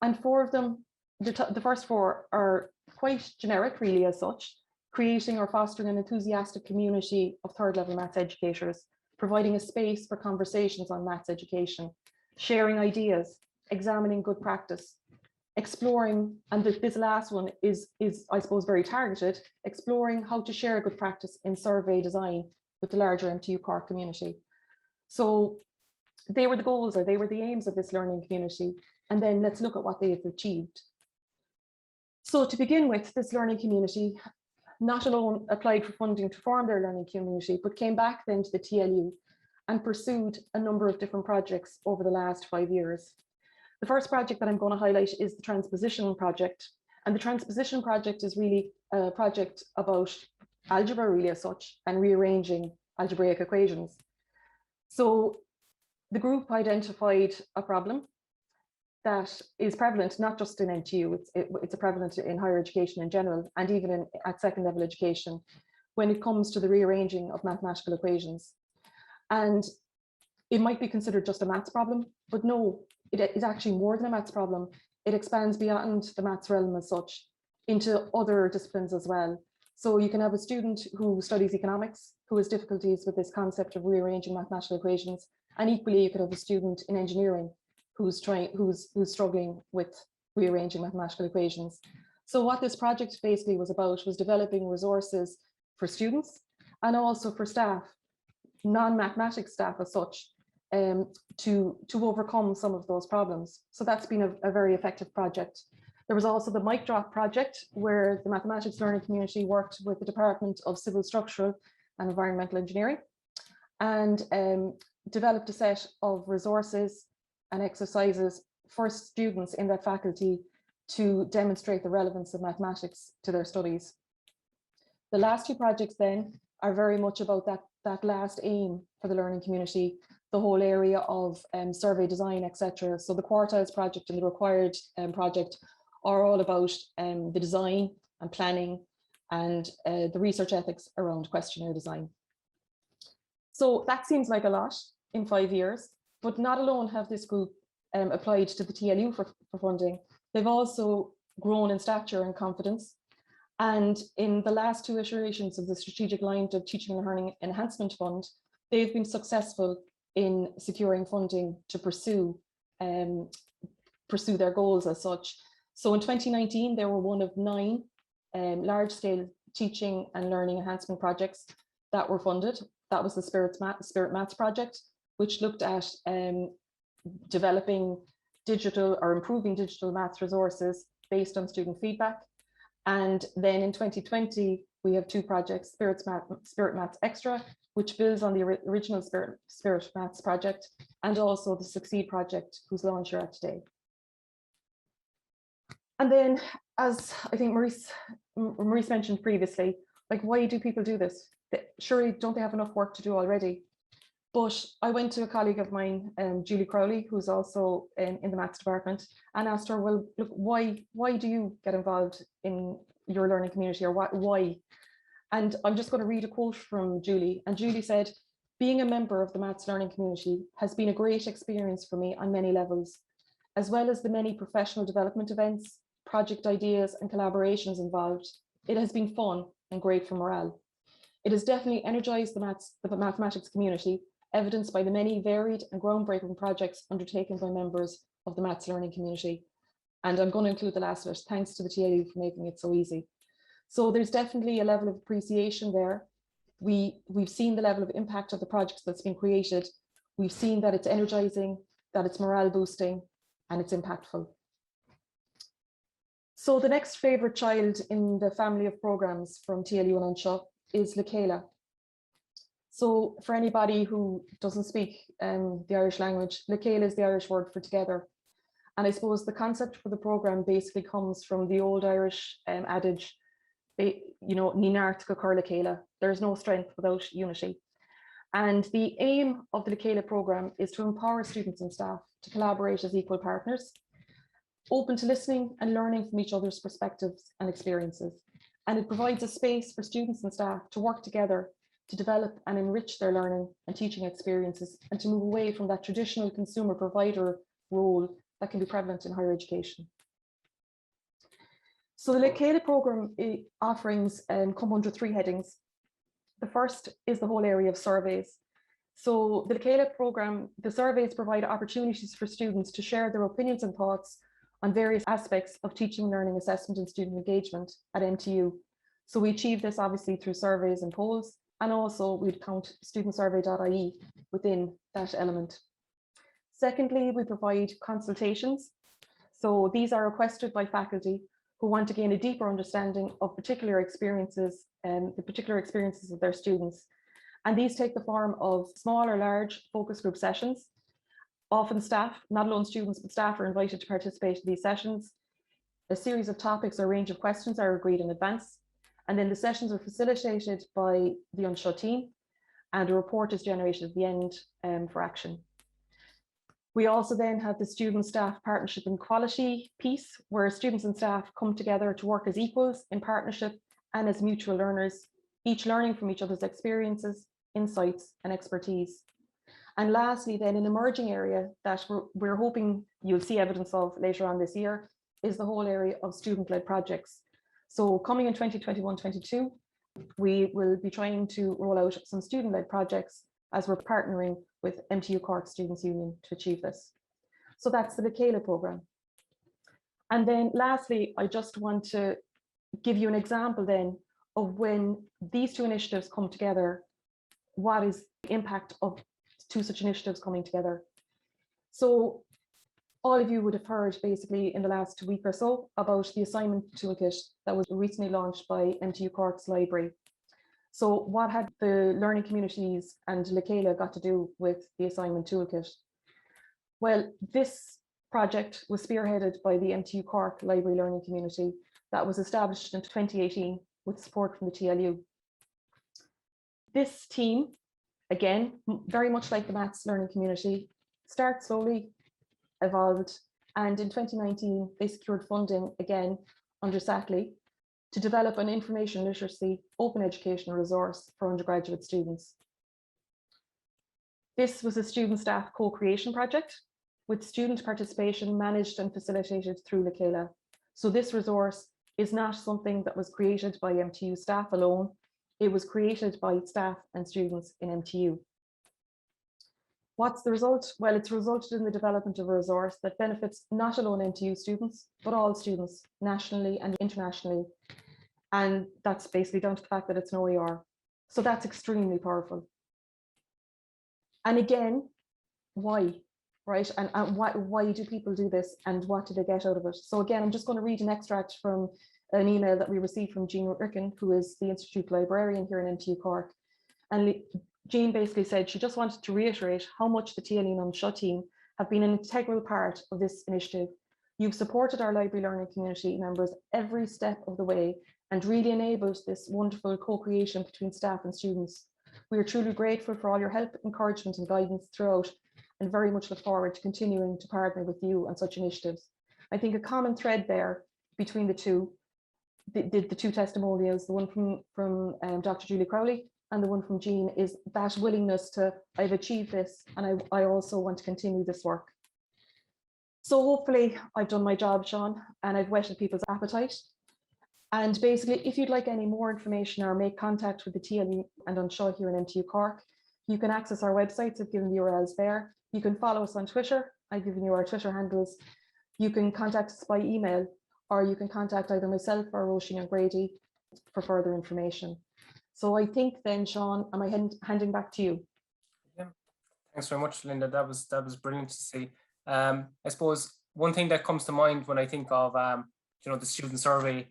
And 4 of them, the first 4 are quite generic really as such: creating or fostering an enthusiastic community of 3rd level maths educators, providing a space for conversations on maths education, sharing ideas, examining good practice, exploring, and this last one is I suppose very targeted, exploring how to share good practice in survey design with the larger MTU Cork community. So they were the goals, or they were the aims of this learning community. And then let's look at what they have achieved. So to begin with, this learning community not alone applied for funding to form their learning community, but came back then to the TLU and pursued a number of different projects over the last 5 years. The first project that I'm going to highlight is the Transposition project. And the Transposition project is really a project about algebra really as such, and rearranging algebraic equations. So the group identified a problem that is prevalent not just in NTU, it's prevalent in higher education in general, and even at 2nd level education, when it comes to the rearranging of mathematical equations. And it might be considered just a maths problem, but no, it is actually more than a maths problem. It expands beyond the maths realm as such into other disciplines as well. So you can have a student who studies economics who has difficulties with this concept of rearranging mathematical equations, and equally you could have a student in engineering who's struggling with rearranging mathematical equations. So what this project basically was about was developing resources for students and also for staff, non-mathematics staff as such, to overcome some of those problems. So that's been a very effective project. There was also the Mic Drop project, where the mathematics learning community worked with the Department of Civil Structural and Environmental Engineering and developed a set of resources and exercises for students in that faculty to demonstrate the relevance of mathematics to their studies. The last 2 projects then are very much about that last aim for the learning community, the whole area of survey design, etc. So the Quartiles project and the Required project are all about the design and planning and the research ethics around questionnaire design. So that seems like a lot in 5 years. But not alone have this group applied to the TLU for funding, they've also grown in stature and confidence. And in the last 2 iterations of the Strategic Line of Teaching and Learning Enhancement Fund, they've been successful in securing funding to pursue their goals as such. So in 2019, they were one of 9 large-scale teaching and learning enhancement projects that were funded. That was the Spirit Maths project, which looked at developing digital or improving digital maths resources based on student feedback. And then in 2020, we have 2 projects, Spirit Maths Extra, which builds on the original Spirit Maths project, and also the Succeed project, whose launch you're at today. And then, as I think Maurice mentioned previously, like, why do people do this? Surely, don't they have enough work to do already? But I went to a colleague of mine, Julie Crowley, who's also in the maths department, and asked her, well, look, why do you get involved in your learning community, or why? And I'm just going to read a quote from Julie. And Julie said, being a member of the maths learning community has been a great experience for me on many levels, as well as the many professional development events, project ideas and collaborations involved. It has been fun and great for morale. It has definitely energized the mathematics community, evidenced by the many varied and groundbreaking projects undertaken by members of the maths learning community. And I'm going to include the last of it, thanks to the TLU for making it so easy. So there's definitely a level of appreciation there. We've seen the level of impact of the projects that's been created. We've seen that it's energizing, that it's morale boosting, and it's impactful. So the next favorite child in the family of programs from TLU and Anseo is Lekela. So for anybody who doesn't speak the Irish language, Lekela is the Irish word for together. And I suppose the concept for the program basically comes from the old Irish adage, Ní neart go cur Lekela, there's no strength without unity. And the aim of the Lekela program is to empower students and staff to collaborate as equal partners, open to listening and learning from each other's perspectives and experiences. And it provides a space for students and staff to work together to develop and enrich their learning and teaching experiences, and to move away from that traditional consumer provider role that can be prevalent in higher education. So the Lekela program offerings come under 3 headings. The first is the whole area of surveys. So the Lekela program, the surveys provide opportunities for students to share their opinions and thoughts on various aspects of teaching, learning, assessment and student engagement at MTU. So we achieve this obviously through surveys and polls, and also we'd count studEntsurvEy.ie within that element. Secondly, we provide consultations. So these are requested by faculty who want to gain a deeper understanding of particular experiences and the particular experiences of their students. And these take the form of small or large focus group sessions. Often staff, not alone students, but staff are invited to participate in these sessions. A series of topics or range of questions are agreed in advance. And then the sessions are facilitated by the Anseo team, and a report is generated at the end for action. We also then have the student-staff partnership and quality piece, where students and staff come together to work as equals in partnership and as mutual learners, each learning from each other's experiences, insights and expertise. And lastly, then, an emerging area that we're hoping you'll see evidence of later on this year is the whole area of student-led projects. So coming in 2021-22, we will be trying to roll out some student-led projects as we're partnering with MTU Cork Students' Union to achieve this. So that's the Lekela program. And then lastly, I just want to give you an example then of when these 2 initiatives come together, what is the impact of 2 such initiatives coming together. So all of you would have heard basically in the last week or so about the assignment toolkit that was recently launched by MTU Cork's library. So what had the learning communities and Lekela got to do with the assignment toolkit? Well, this project was spearheaded by the MTU Cork library learning community that was established in 2018 with support from the TLU. This team, again, very much like the maths learning community, started slowly, evolved, and in 2019 they secured funding again under SATLI to develop an information literacy open educational resource for undergraduate students. This was a student-staff co-creation project with student participation managed and facilitated through Lekela. So this resource is not something that was created by MTU staff alone. It was created by staff and students in MTU. What's the result? Well, it's resulted in the development of a resource that benefits not alone MTU students, but all students nationally and internationally. And that's basically down to the fact that it's an OER. So that's extremely powerful. And again, why, right? And why do people do this and what do they get out of it? So again, I'm just going to read an extract from an email that we received from Jean Ricken, who is the Institute Librarian here in MTU Cork. And Jean basically said she just wanted to reiterate how much the TLE and Shaw team have been an integral part of this initiative. You've supported our library learning community members every step of the way and really enabled this wonderful co-creation between staff and students. We are truly grateful for all your help, encouragement and guidance throughout, and very much look forward to continuing to partner with you on such initiatives. I think a common thread there between the two testimonials, the one from Dr. Julie Crowley and the one from Jean, is that willingness to, I've achieved this and I also want to continue this work. So hopefully I've done my job, Sean, and I've whetted people's appetite. And basically, if you'd like any more information or make contact with the TLE and Unshaw here in MTU Cork, you can access our websites. I've given the URLs there. You can follow us on Twitter. I've given you our Twitter handles. You can contact us by email, or you can contact either myself or Roisin O'Grady for further information. So I think then, Sean, am I handing back to you?
Yeah, thanks very much, Linda. That was brilliant to see. I suppose one thing that comes to mind when I think of the student survey,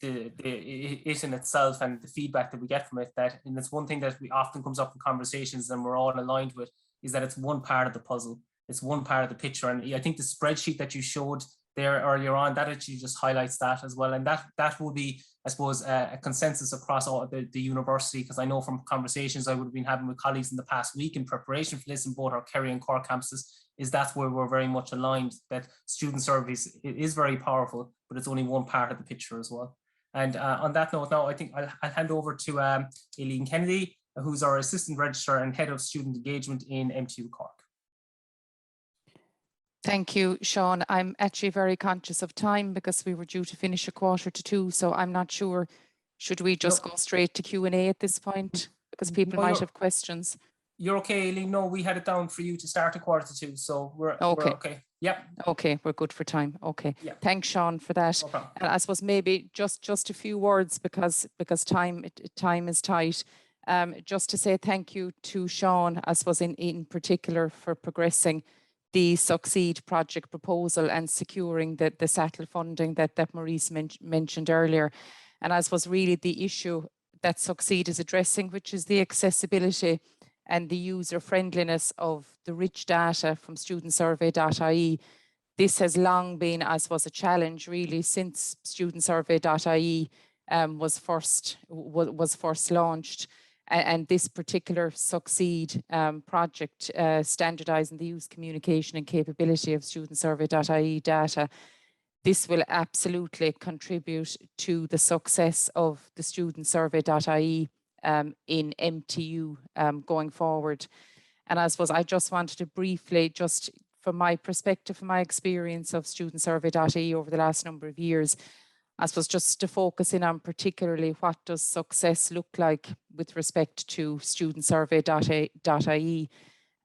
it in itself and the feedback that we get from it, and it's one thing that we often comes up in conversations and we're all aligned with, is that it's one part of the puzzle. It's one part of the picture. And I think the spreadsheet that you showed there earlier on, that actually just highlights that as well. And that will be, I suppose, a consensus across all the university, because I know from conversations I would have been having with colleagues in the past week in preparation for this in both our Kerry and Cork campuses, is that's where we're very much aligned, that student surveys is very powerful, but it's only one part of the picture as well. And on that note now, I think I'll hand over to Aileen Kennedy, who's our Assistant Registrar and Head of Student Engagement in MTU Cork.
Thank you, Sean. I'm actually very conscious of time because we were due to finish 1:45, so I'm not sure, should we just go straight to Q&A at this point? Because people might have questions.
You're okay, Aileen. No, we had it down for you to start 1:45, so we're okay. Yep. Okay,
we're good for time. Okay.
Yep.
Thanks, Sean, for that.
No problem.
And I suppose maybe just a few words because time is tight. Just to say thank you to Sean, I suppose in particular, for progressing the Succeed project proposal and securing the SATL funding that Maurice mentioned earlier. And I suppose really the issue that Succeed is addressing, which is the accessibility and the user friendliness of the rich data from studEntsurvEy.ie. This has long been, I suppose, a challenge really since studEntsurvEy.ie was first launched. And this particular Succeed project, standardising the use, communication and capability of studEntsurvEy.ie data, this will absolutely contribute to the success of the studEntsurvEy.ie in MTU going forward. And I suppose I just wanted to briefly, just from my perspective, from my experience of studEntsurvEy.ie over the last number of years, I suppose just to focus in on particularly what does success look like with respect to studEntsurvEy.ie.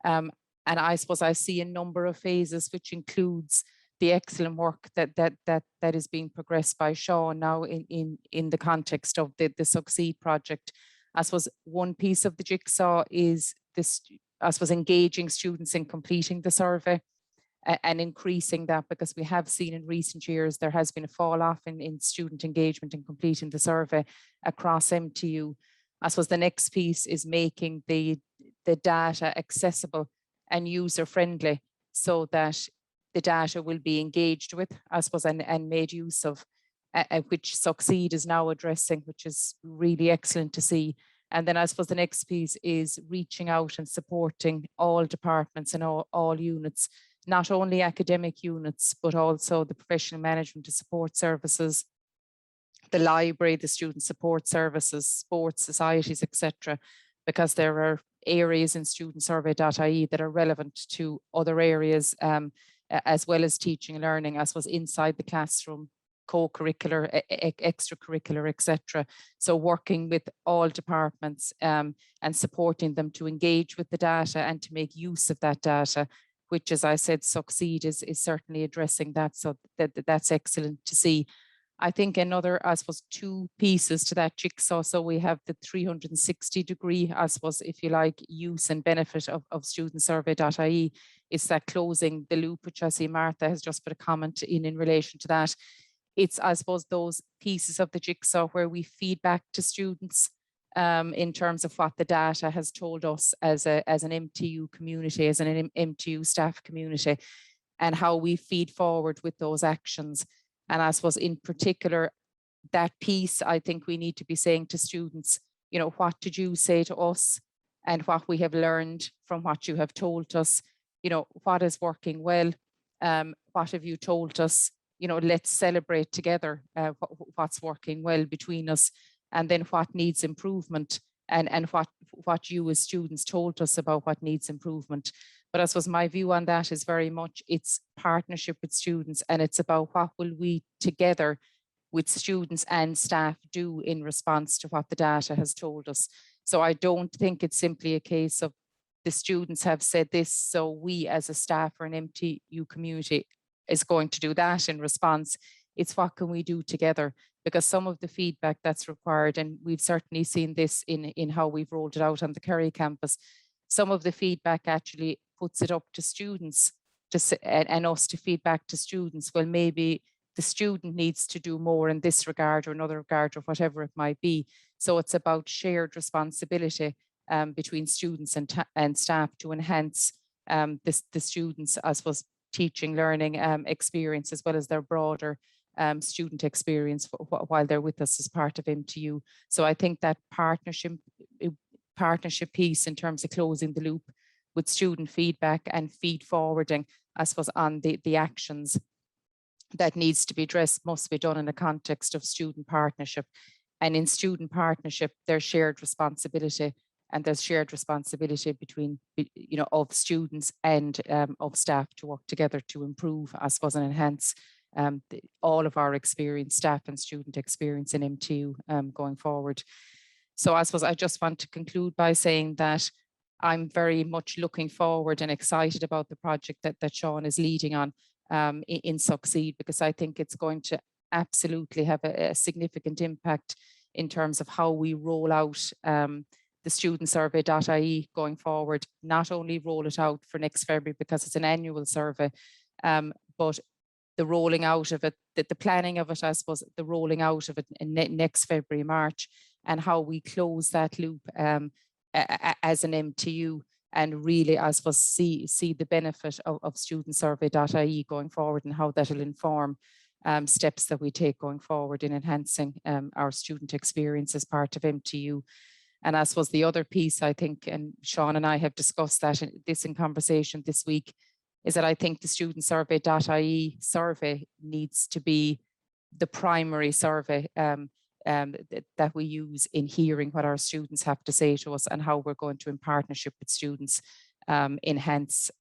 And I suppose I see a number of phases, which includes the excellent work that is being progressed by Sean now in the context of the Succeed project. I suppose one piece of the jigsaw is this, I suppose, engaging students in completing the survey and increasing that, because we have seen in recent years there has been a fall off in student engagement in completing the survey across MTU. I suppose the next piece is making the data accessible and user friendly so that the data will be engaged with, I suppose, and made use of, which Succeed is now addressing, which is really excellent to see. And then I suppose the next piece is reaching out and supporting all departments and all units, not only academic units, but also the professional management and support services, the library, the student support services, sports societies, etc. Because there are areas in studEntsurvEy.ie that are relevant to other areas, as well as teaching and learning, I suppose, inside the classroom, co-curricular, extracurricular, etc. So working with all departments and supporting them to engage with the data and to make use of that data, which, as I said, Succeed is certainly addressing that. So that's excellent to see. I think another, I suppose, two pieces to that jigsaw. So we have the 360-degree, I suppose, if you like, use and benefit of studEntsurvEy.ie. It's that closing the loop, which I see Martha has just put a comment in relation to that. It's, I suppose, those pieces of the jigsaw where we feed back to students in terms of what the data has told us as an MTU community, as an MTU staff community, and how we feed forward with those actions. And I suppose in particular, that piece, I think we need to be saying to students, you know, what did you say to us and what we have learned from what you have told us, you know, what is working well, what have you told us, you know, let's celebrate together what's working well between us, and then what needs improvement, and what you as students told us about what needs improvement. But I suppose my view on that is very much it's partnership with students, and it's about what will we together with students and staff do in response to what the data has told us. So I don't think it's simply a case of the students have said this, so we as a staff or an MTU community is going to do that in response. It's what can we do together, because some of the feedback that's required, and we've certainly seen this in how we've rolled it out on the Kerry campus, some of the feedback actually puts it up to students and us to feed back to students. Well, maybe the student needs to do more in this regard or another regard or whatever it might be. So it's about shared responsibility between students and staff to enhance the students, I suppose, teaching, learning experience, as well as their broader student experience while they're with us as part of MTU. So I think that partnership piece in terms of closing the loop with student feedback and feed forwarding, I suppose, on the actions that needs to be addressed must be done in the context of student partnership. And in student partnership, there's shared responsibility, and there's shared responsibility between, you know, of students and of staff to work together to improve, I suppose, and enhance all of our experience, staff and student experience in MTU going forward. So I suppose I just want to conclude by saying that I'm very much looking forward and excited about the project that Seán is leading on in Succeed, because I think it's going to absolutely have a significant impact in terms of how we roll out the studEntsurvEy.ie going forward. Not only roll it out for next February because it's an annual survey, but the rolling out of it, the planning of it, I suppose, the rolling out of it in next February, March, and how we close that loop as an MTU, and really, I suppose, see the benefit of studEntsurvEy.ie going forward, and how that will inform steps that we take going forward in enhancing our student experience as part of MTU. And I suppose the other piece, I think, and Seán and I have discussed that in conversation this week, is that I think the studEntsurvEy.ie survey needs to be the primary survey that we use in hearing what our students have to say to us, and how we're going to, in partnership with students, enhance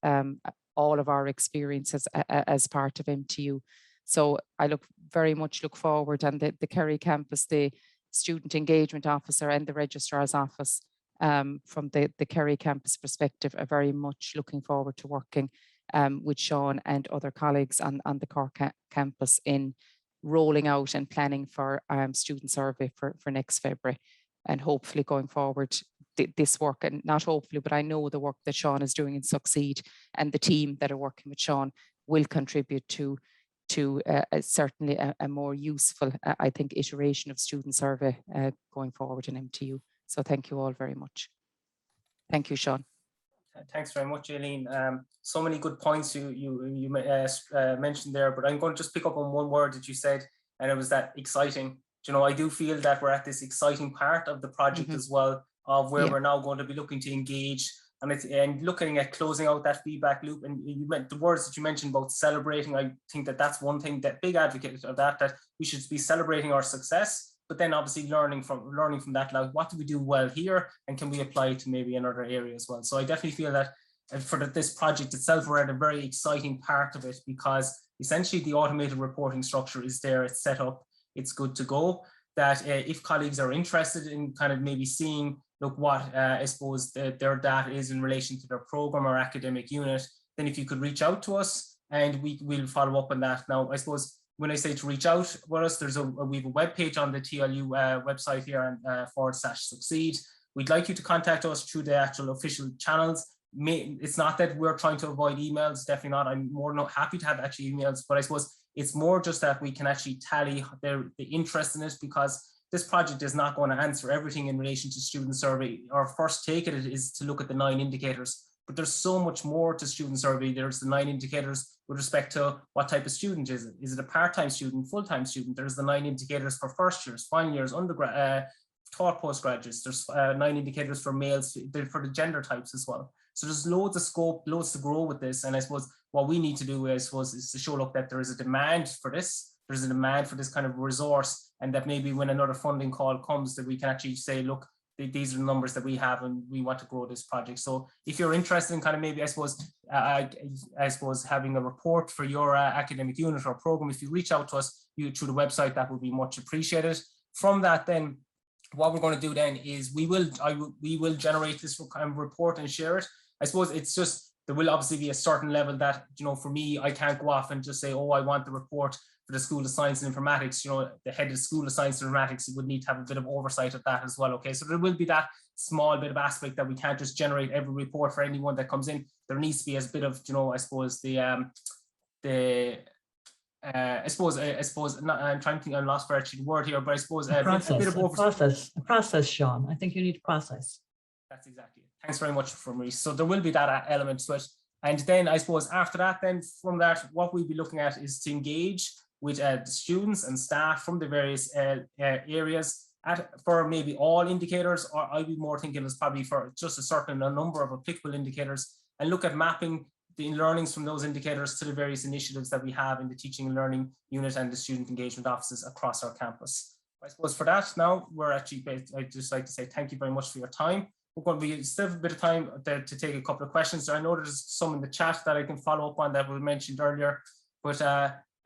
all of our experiences as part of MTU. So I very much look forward, and the Kerry campus, the student engagement officer and the registrar's office from the Kerry campus perspective are very much looking forward to working with Seán and other colleagues on the Cork campus in rolling out and planning for student survey for next February, and hopefully going forward this work, and not hopefully, but I know the work that Seán is doing in Succeed and the team that are working with Seán will contribute to certainly a more useful, I think, iteration of student survey going forward in MTU. So thank you all very much. Thank you, Seán.
Thanks very much, Aileen. So many good points you mentioned there, but I'm going to just pick up on one word that you said, and it was that exciting. You know, I do feel that we're at this exciting part of the project as well, of where we're now going to be looking to engage and looking at closing out that feedback loop. And you meant the words that you mentioned about celebrating. I think that's one thing, that big advocate of that we should be celebrating our success, but then obviously learning from that, like, what do we do well here, and can we apply it to maybe another area as well. So I definitely feel that for this project itself, we're at a very exciting part of it, because essentially the automated reporting structure is there, it's set up, it's good to go. That if colleagues are interested in kind of maybe seeing, look, what I suppose their data is in relation to their program or academic unit, then if you could reach out to us and we'll follow up on that. Now, I suppose when I say to reach out with us, we have a web page on the TLU website here and /succeed. We'd like you to contact us through the actual official channels. It's not that we're trying to avoid emails, definitely not. I'm more than happy to have actually emails, but I suppose it's more just that we can actually tally the interest in it, because this project is not going to answer everything in relation to student survey. Our first take at it is to look at the 9 indicators, but there's so much more to student survey. There's the 9 indicators with respect to what type of student is it? Is it a part-time student, full-time student? There's the 9 indicators for first years, final years, undergrad, taught postgraduates. There's 9 indicators for males, for the gender types as well. So there's loads of scope, loads to grow with this. And I suppose what we need to do, I suppose, is to show, look, that there is a demand for this. There's a demand for this kind of resource, and that maybe when another funding call comes, that we can actually say, look, these are the numbers that we have and we want to grow this project. So if you're interested in kind of maybe, I suppose having a report for your academic unit or program, if you reach out to us through the website, that would be much appreciated. From that, then what we're going to do then is we will generate this kind of report and share it. I suppose it's just, there will obviously be a certain level that, you know, for me, I can't go off and just say, oh, I want the report for the School of Science and Informatics. You know, the head of the School of Science and Informatics would need to have a bit of oversight of that as well. Okay, so there will be that small bit of aspect that we can't just generate every report for anyone that comes in. There needs to be a bit of, you know, I suppose I suppose not, I'm trying to think, I'm lost for actually the word here, but I suppose a bit of oversight.
A process, Sean. I think you need a process. That's
exactly it. Thanks very much for Maurice. So there will be that element to it. And then I suppose after that, then from that, what we'll be looking at is to engage with the students and staff from the various areas for maybe all indicators, or I'd be more thinking it's probably for just a number of applicable indicators, and look at mapping the learnings from those indicators to the various initiatives that we have in the teaching and learning unit and the student engagement offices across our campus. I suppose for that now, we're actually, I'd just like to say thank you very much for your time. We're going to be still have a bit of time to take a couple of questions. So I know there's some in the chat that I can follow up on that we mentioned earlier, but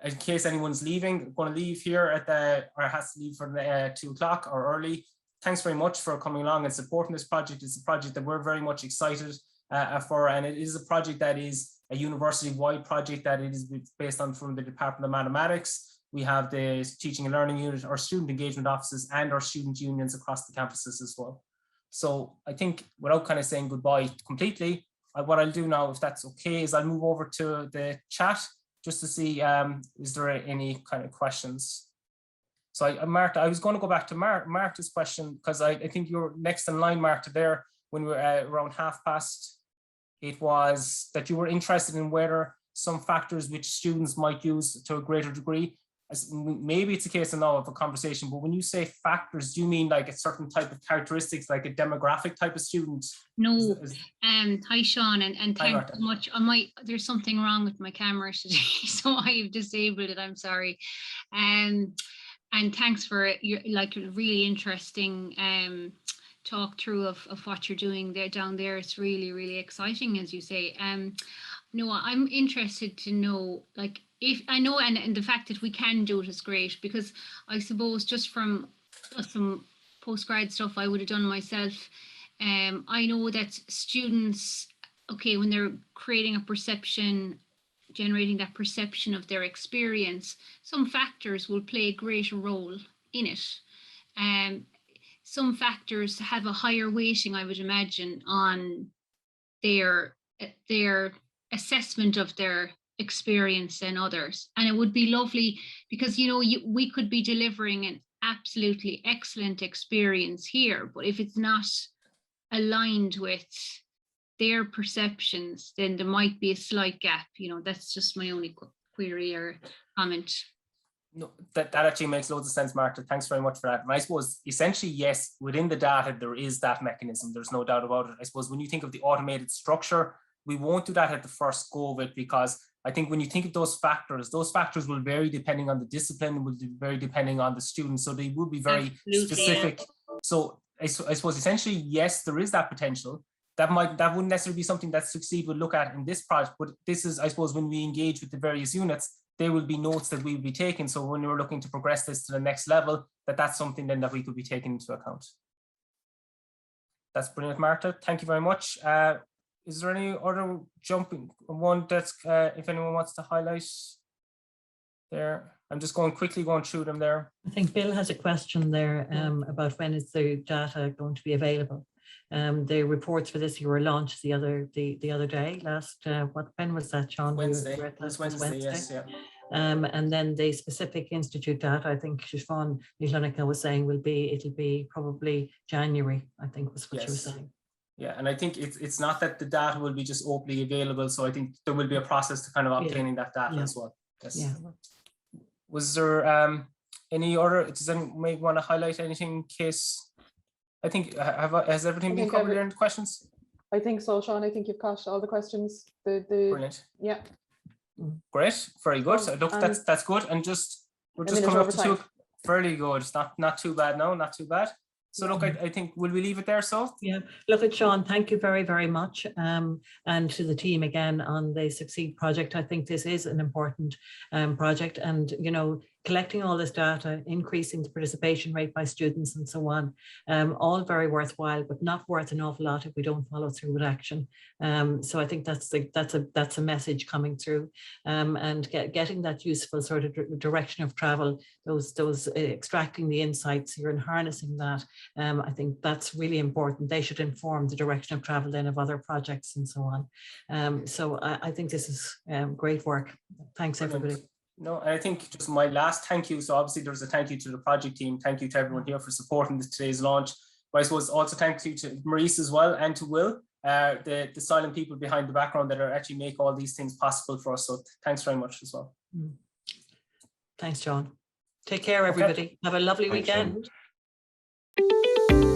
in case anyone's leaving, I'm going to leave here at or has to leave for 2 o'clock or early. Thanks very much for coming along and supporting this project. It's a project that we're very much excited for, and it is a project that is a university-wide project that it is based on from the Department of Mathematics. We have the teaching and learning unit, our student engagement offices, and our student unions across the campuses as well. So I think without kind of saying goodbye completely, what I'll do now, if that's okay, is I'll move over to the chat just to see, is there any kind of questions? So Marta, I was going to go back to Marta's question, because I think you're next in line, Marta, there, when we were around past. It was that you were interested in whether some factors which students might use to a greater degree. Maybe it's a case of now of a conversation, but when you say factors, do you mean like a certain type of characteristics, like a demographic type of student?
No. Hi, Sean, and thanks so much. There's something wrong with my camera today, so I've disabled it. I'm sorry. And thanks for your really interesting talk through of what you're doing there down there. It's really, really exciting, as you say. No, I'm interested to know, like, if I know, and the fact that we can do it is great, because I suppose just from some postgrad stuff I would have done myself, I know that students, okay, when they're creating a perception, generating that perception of their experience, some factors will play a greater role in it. Some factors have a higher weighting, I would imagine, on their assessment of their experience than others. And it would be lovely, because, you know, we could be delivering an absolutely excellent experience here, but if it's not aligned with their perceptions, then there might be a slight gap. You know, that's just my only query or comment.
No, that actually makes loads of sense, Marta. Thanks very much for that. And I suppose essentially, yes, within the data, there is that mechanism. There's no doubt about it. I suppose when you think of the automated structure, we won't do that at the first go of it, because I think when you think of those factors will vary depending on the discipline, will vary depending on the student. So they will be very specific. Yeah. So I suppose essentially, yes, there is that potential. That wouldn't necessarily be something that Succeed would look at in this project, but this is, I suppose, when we engage with the various units, they will be notes that we will be taking. So when we're looking to progress this to the next level, that's something then that we could be taking into account. That's brilliant, Martha. Thank you very much. Is there any other jumping one that's, if anyone wants to highlight there? I'm just quickly going through them there.
I think Bill has a question there about when is the data going to be available. The reports for this year were launched the other day, when was that, Sean?
Wednesday. Wednesday, yes, yeah.
And then the specific institute data, I think Siobhan Nilonica was saying it'll be probably January, I think was what she was saying.
Yeah, and I think it's not that the data will be just openly available. So I think there will be a process to kind of obtaining that data as well. Yes. Yeah. Was there any other, does anyone may want to highlight anything in case? I think, has everything been covered in the questions?
I think so, Sean. I think you've caught all the questions.
Brilliant.
Yeah.
Great, very good. So look, that's good. And we're just coming up to 2. Fairly good. It's not too bad. No, not too bad. So look, I think, will we leave it there, so?
Yeah, look at Sean, thank you very, very much. And to the team again on the Succeed project. I think this is an important project, and, you know, collecting all this data, increasing the participation rate by students and so on, all very worthwhile, but not worth an awful lot if we don't follow through with action. So I think that's a message coming through, and getting that useful sort of direction of travel, those extracting the insights here and harnessing that. I think that's really important. They should inform the direction of travel then of other projects and so on. So I think this is great work. Thanks, everybody.
No, and I think just my last thank you. So obviously there's a thank you to the project team. Thank you to everyone here for supporting today's launch. But I suppose also thank you to Maurice as well, and to Will, the silent people behind the background that are actually make all these things possible for us. So thanks very much as well.
Thanks, John. Take care, everybody. Have a lovely weekend.
Sean.